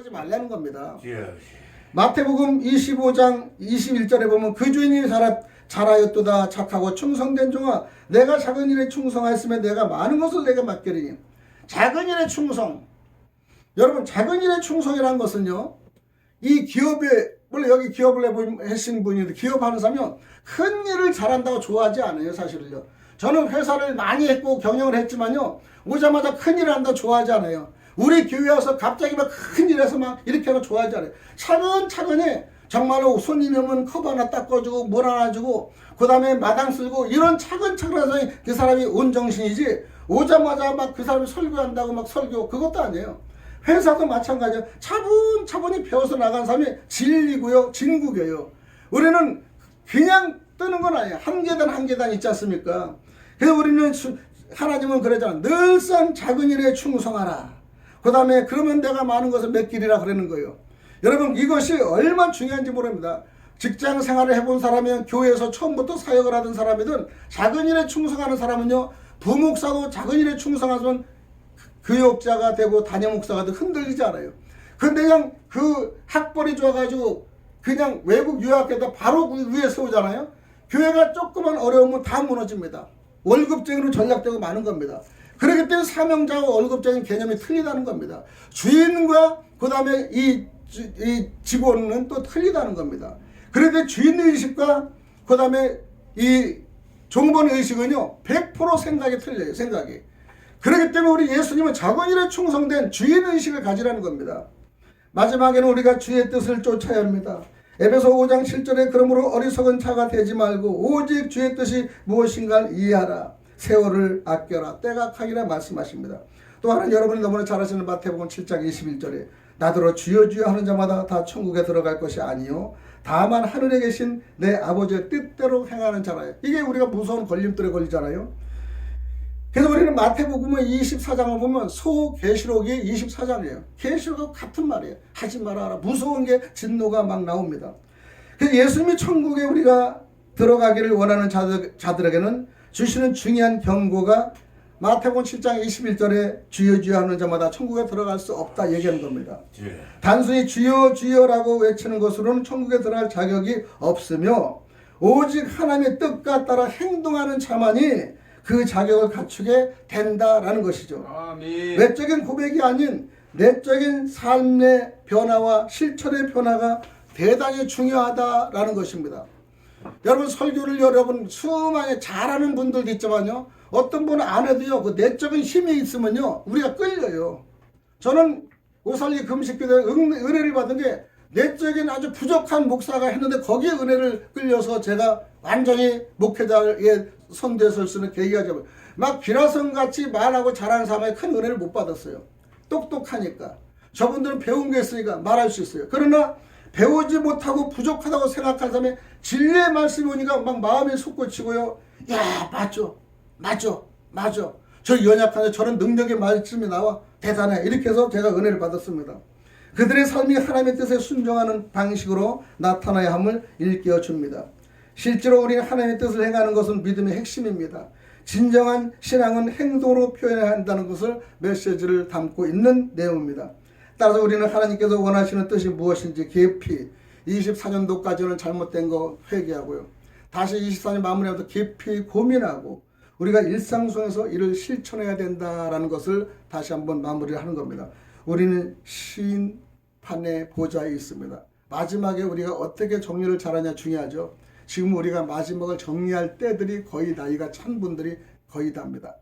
그러지 말라는 겁니다. 예. 마태복음 25장 21절에 보면 그 주인이 잘하였도다 착하고 충성된 종아 내가 작은 일에 충성하였으면 내가 많은 것을 내게 맡기리니. 작은 일에 충성. 여러분 작은 일에 충성이라는 것은요, 이 기업에 물론 여기 기업을 하신 분인데 기업하는 사람은 큰 일을 잘한다고 좋아하지 않아요. 사실은요. 저는 회사를 많이 했고 경영을 했지만요, 오자마자 큰 일을 한다고 좋아하지 않아요. 우리 교회 와서 갑자기 막 큰 일해서 막 이렇게 하고 좋아하지 않아요. 차근차근히 정말로 손님이 오면 컵 하나 닦아주고 물 하나 주고 그 다음에 마당 쓸고 이런 차근차근 해서 그 사람이 온 정신이지, 오자마자 막 그 사람이 설교한다고 막 설교, 그것도 아니에요. 회사도 마찬가지예요. 차분차분히 배워서 나간 사람이 진리고요, 진국이에요. 우리는 그냥 뜨는 건 아니에요. 한 계단 한 계단 있지 않습니까? 그래서 우리는 하나님은 그러잖아. 늘상 작은 일에 충성하라. 그 다음에 그러면 내가 많은 것을 맡기리라 그러는 거예요. 여러분 이것이 얼마나 중요한지 모릅니다. 직장 생활을 해본 사람이면 교회에서 처음부터 사역을 하던 사람이든 작은 일에 충성하는 사람은요, 부목사도 작은 일에 충성하면 교역자가 되고 담임 목사가 되고 흔들리지 않아요. 근데 그냥 그 학벌이 좋아가지고 그냥 외국 유학에다 바로 그 위에 세우잖아요. 교회가 조금만 어려우면 다 무너집니다. 월급쟁이로 전락되고 마는 겁니다. 그렇기 때문에 사명자와 월급쟁이 개념이 틀리다는 겁니다. 주인과 그 다음에 이 직원은 또 틀리다는 겁니다. 그런데 주인의식과 그 다음에 이 종본의식은요 100% 생각이 틀려요. 생각이. 그렇기 때문에 우리 예수님은 작은 일에 충성된 주인의식을 가지라는 겁니다. 마지막에는 우리가 주의 뜻을 쫓아야 합니다. 에베소 5장 7절에 그러므로 어리석은 자가 되지 말고 오직 주의 뜻이 무엇인가를 이해하라. 세월을 아껴라. 때가 가기라 말씀하십니다. 또 하나는 여러분이 너무나 잘 아시는 마태복음 7장 21절에 나더러 주여 주여 하는 자마다 다 천국에 들어갈 것이 아니요 다만 하늘에 계신 내 아버지의 뜻대로 행하는 자라요. 이게 우리가 무서운 걸림돌에 걸리잖아요. 그래서 우리는 마태복음의 24장을 보면 소계시록이 24장이에요. 계시록하고 같은 말이에요. 하지 말아라. 무서운 게 진노가 막 나옵니다. 그래서 예수님이 천국에 우리가 들어가기를 원하는 자들에게는 주시는 중요한 경고가 마태복음 7장 21절에 주여 주여 하는 자마다 천국에 들어갈 수 없다 얘기하는 겁니다. 예. 단순히 주여 주여라고 외치는 것으로는 천국에 들어갈 자격이 없으며 오직 하나님의 뜻과 따라 행동하는 자만이 그 자격을 갖추게 된다라는 것이죠. 아멘. 외적인 고백이 아닌 내적인 삶의 변화와 실천의 변화가 대단히 중요하다라는 것입니다. 여러분 설교를 여러분 수많이 잘하는 분들도 있지만요, 어떤 분은 안 해도요 그 내적인 힘이 있으면요 우리가 끌려요. 저는 오살리 금식교회 은혜를 받은 게 내적인 아주 부족한 목사가 했는데 거기에 은혜를 끌려서 제가 완전히 목회자의 선대에 설 수 있는 계기가 되고, 막 비라성같이 말하고 잘하는 사람이 큰 은혜를 못 받았어요. 똑똑하니까. 저분들은 배운 게 있으니까 말할 수 있어요. 그러나 배우지 못하고 부족하다고 생각한 사람이 진리의 말씀이 오니까 막 마음이 솟구치고요. 야 맞죠. 저 연약한데 저런 능력의 말씀이 나와 대단해. 이렇게 해서 제가 은혜를 받았습니다. 그들의 삶이 하나님의 뜻에 순종하는 방식으로 나타나야 함을 일깨워 줍니다. 실제로 우리는 하나님의 뜻을 행하는 것은 믿음의 핵심입니다. 진정한 신앙은 행동으로 표현해야 한다는 것을 메시지를 담고 있는 내용입니다. 따라서 우리는 하나님께서 원하시는 뜻이 무엇인지 깊이 24년도까지는 잘못된 거 회개하고요. 다시 24년 마무리하면서 깊이 고민하고 우리가 일상 속에서 이를 실천해야 된다라는 것을 다시 한번 마무리를 하는 겁니다. 우리는 심판의 보좌에 있습니다. 마지막에 우리가 어떻게 정리를 잘하냐 중요하죠. 지금 우리가 마지막을 정리할 때들이 거의 나이가 찬 분들이 거의 답니다.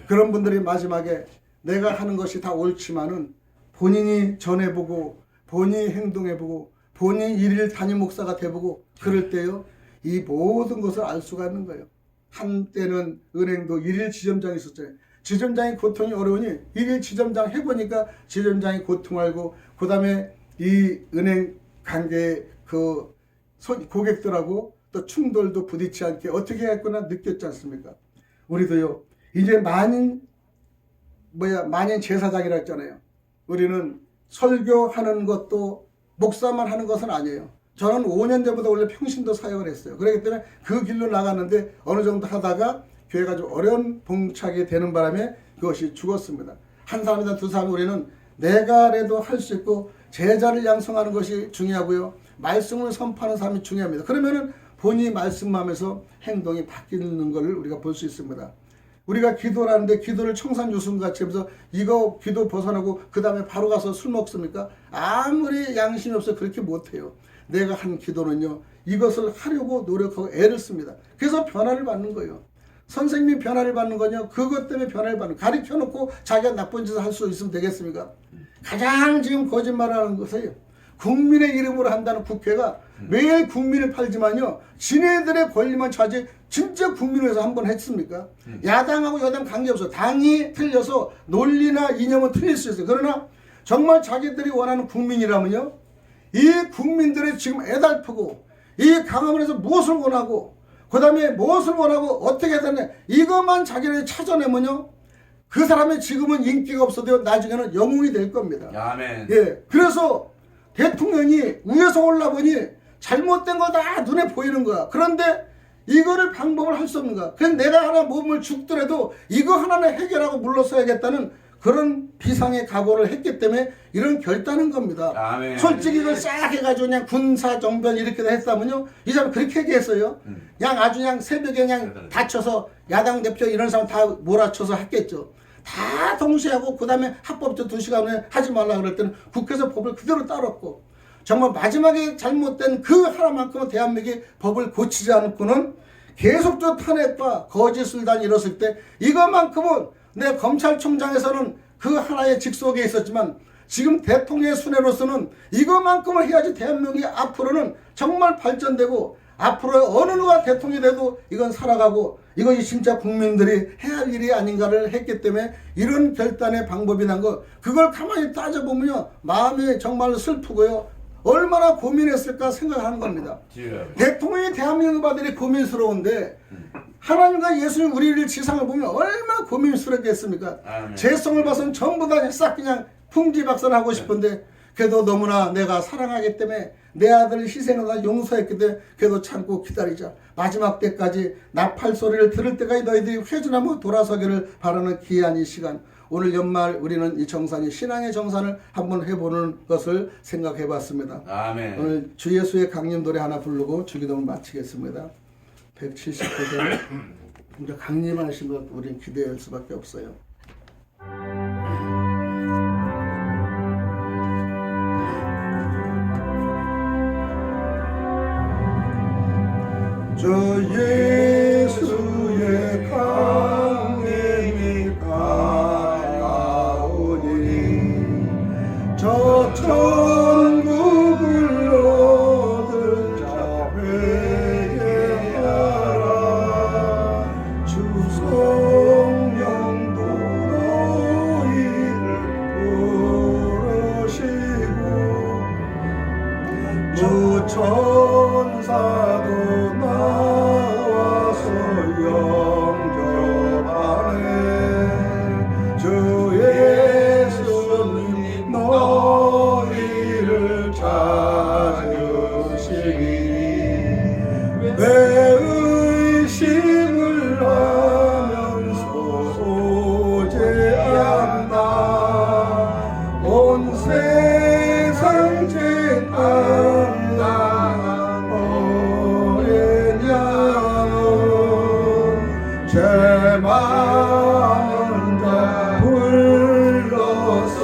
그런 분들이 마지막에 내가 하는 것이 다 옳지만은 본인이 전해보고 본인이 행동해보고 본인이 일일 담임 목사가 돼보고 그럴 때요 이 모든 것을 알 수가 있는 거예요. 한때는 은행도 일일 지점장이 있었잖아요. 지점장이 고통이 어려우니 일일 지점장 해보니까 지점장이 고통 알고 그 다음에 이 은행 관계 그 고객들하고 또 충돌도 부딪히지 않게 어떻게 해야겠구나 느꼈지 않습니까? 우리도요 이제 만인 제사장이라 했잖아요. 우리는 설교하는 것도 목사만 하는 것은 아니에요. 저는 5년 전부터 원래 평신도 사역을 했어요. 그렇기 때문에 그 길로 나갔는데 어느 정도 하다가 교회가 좀 어려운 봉착이 되는 바람에 그것이 죽었습니다. 한 사람이나 두 사람 우리는 내가 라도 할 수 있고 제자를 양성하는 것이 중요하고요. 말씀을 선포하는 삶이 중요합니다. 그러면은 본인이 말씀하면서 행동이 바뀌는 것을 우리가 볼 수 있습니다. 우리가 기도를 하는데 기도를 청산유순같이 하면서 이거 기도 벗어나고 그 다음에 바로 가서 술 먹습니까? 아무리 양심이 없어 그렇게 못해요. 내가 한 기도는요, 이것을 하려고 노력하고 애를 씁니다. 그래서 변화를 받는 거예요. 선생님이 변화를 받는 거냐? 그것 때문에 변화를 받는 거예요. 가르쳐놓고 자기가 나쁜 짓을 할 수 있으면 되겠습니까? 가장 지금 거짓말하는 것은 국민의 이름으로 한다는 국회가 매일 국민을 팔지만요, 지네들의 권리만 차지 진짜 국민을 위해서 한번 했습니까? 야당하고 여당 관계없어. 당이 틀려서 논리나 이념은 틀릴 수 있어요. 그러나 정말 자기들이 원하는 국민이라면요, 이 국민들의 지금 애달프고 이 강화문에서 무엇을 원하고 그 다음에 무엇을 원하고 어떻게 해야 되냐, 이것만 자기를 찾아내면요, 그 사람의 지금은 인기가 없어도 나중에는 영웅이 될 겁니다. 아멘. 예, 그래서 대통령이 위에서 올라보니 잘못된 거 다 눈에 보이는 거야. 그런데 이거를 방법을 할 수 없는 거야. 그래서 내가 하나 몸을 죽더라도 이거 하나는 해결하고 물러서야겠다는 그런 비상의 각오를 했기 때문에 이런 결단한 겁니다. 아멘. 솔직히 이걸 싹 해가지고 그냥 군사 정변 이렇게 했다면요, 이 사람 그렇게 얘기했어요. 그냥 아주 그냥 새벽에 그냥 다쳐서 야당 대표 이런 사람 다 몰아쳐서 했겠죠. 다 동시에 하고 그 다음에 합법적 2시간 후에 하지 말라 그럴 때는 국회에서 법을 그대로 따랐고, 정말 마지막에 잘못된 그 하나만큼은 대한민국이 법을 고치지 않고는 계속적으로 탄핵과 거짓 술단 일었을 때 이것만큼은 내 검찰총장에서는 그 하나의 직속에 있었지만 지금 대통령의 순회로서는 이것만큼은 해야지 대한민국이 앞으로는 정말 발전되고 앞으로 어느 누가 대통령이 돼도 이건 살아가고 이것이 진짜 국민들이 해야 할 일이 아닌가를 했기 때문에 이런 결단의 방법이 난 거, 그걸 가만히 따져보면요, 마음이 정말 슬프고요, 얼마나 고민했을까 생각하는 겁니다. 대통령이 대한민국 아들이 고민스러운데 하나님과 예수님 우리를 지상을 보면 얼마나 고민스럽겠습니까? 죄성을 봐서는 전부 다 싹 그냥 풍지박산하고 싶은데 그래도 너무나 내가 사랑하기 때문에 내 아들을 희생하다 용서했기 때문에 그래도 참고 기다리자. 마지막 때까지 나팔 소리를 들을 때까지 너희들이 회전하며 돌아서기를 바라는 귀한 이 시간. 오늘 연말 우리는 이 정산이 신앙의 정산을 한번 해보는 것을 생각해 봤습니다. 아멘. 오늘 주 예수의 강림 노래 하나 부르고 주기도를 마치겠습니다. 179절. 이제 강림하신 것 우리는 기대할 수밖에 없어요. 저 예수의 강림이 가까우니 저 천국을 얻을 자 회개하라. 주 성령도 너희를 부르시고 주 천사도 나와서 영접하네. 주 예수님 너희를 찾으시니 왜 의심을 하면서 소재한다. 온 세상 죄악당한 제 많은 자 불러서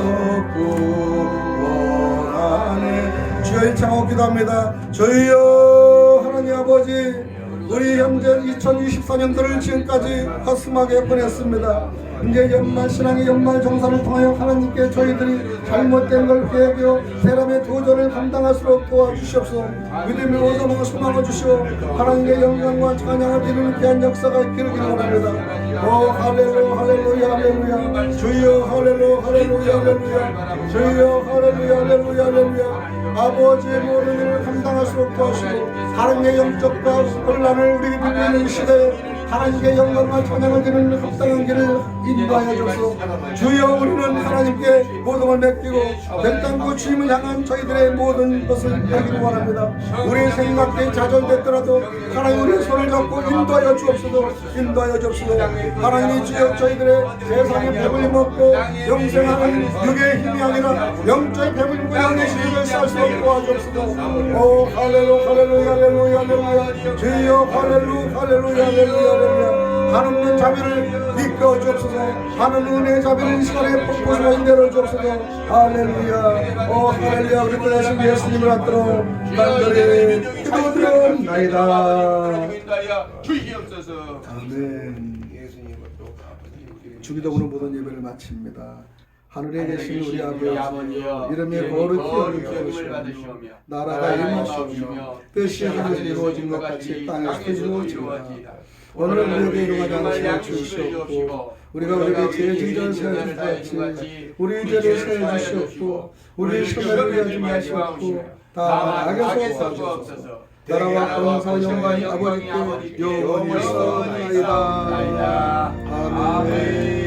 구원하네. 주여 창호 기도합니다. 주여 하나님 아버지, 우리 현재 2024년도를 지금까지 허스하게 보냈습니다. 이제 연말 신앙의 연말 정산을 통하여 하나님께 저희들이 잘못된 걸 회개하여 사람의 도전을 감당할수록 도와주시옵소서. 믿음의 오점을 소망을 주시오. 하나님의 영광과 찬양을 드리는 귀한 역사가 있기를 기도합니다. 오 할렐루야 할렐루야 할렐루야. 주여 할렐루야 할렐루야 할렐루야. 주여 할렐루야 할렐루야 할렐루야. 아버지의 모든 일을 감당할수록 도와주시고 하나님의 영적과 혼란을 우리 누리는 시대에 하나님께 영광과 찬양을 드리는 합당한 길을 인도하여 주옵소서. 주여 우리는 하나님께 모든 걸 맡기고 결단코 주님을 향한 저희들의 모든 것을 하기를 원합니다. 우리의 생각이 좌절됐더라도 하나님 우리의 손을 잡고 인도하여 주옵소서. 인도하여 주옵소서. 하나님이 주여 저희들의 세상의 배불리 먹고 영생하는 육의 힘이 아니라 영적의 배불리고 영의 힘을 쌓을 수 없고 도와주옵소서. 오 할렐루야 할렐루야 할렐루야 할렐루야 주여 할렐루야 할렐루야 할렐루야 할렐루야. 한없는 자비를 이끌어 주옵소서. 하는 은혜의 자비를 이 시간에 폭포수가 인대로 주옵소서. 할렐루야. 오 할렐루야. 우리 구하신 예수님을 받들어 간절히 기도드리옵나이다. 아멘. 주기도문은 모든 예배를 마칩니다. 하늘에 계신 우리 아버지 이름이 거룩히 여겨주시오며 나라가 임하시오며 뜻이 하늘에서 이루어진 것 같이 땅에서 이루어지리이다. 오늘 우리에게 일용할 양식을 주시옵고 우리가 우리에게 죄진 자를 사하여 주 같이 우리 죄를 사하여 주시옵고 우리 시험에 하지 마시옵고 다만 악에서 구하옵소서. 나라와 권세와 영광이 아버지께 영원히 있사옵나이다. 아멘.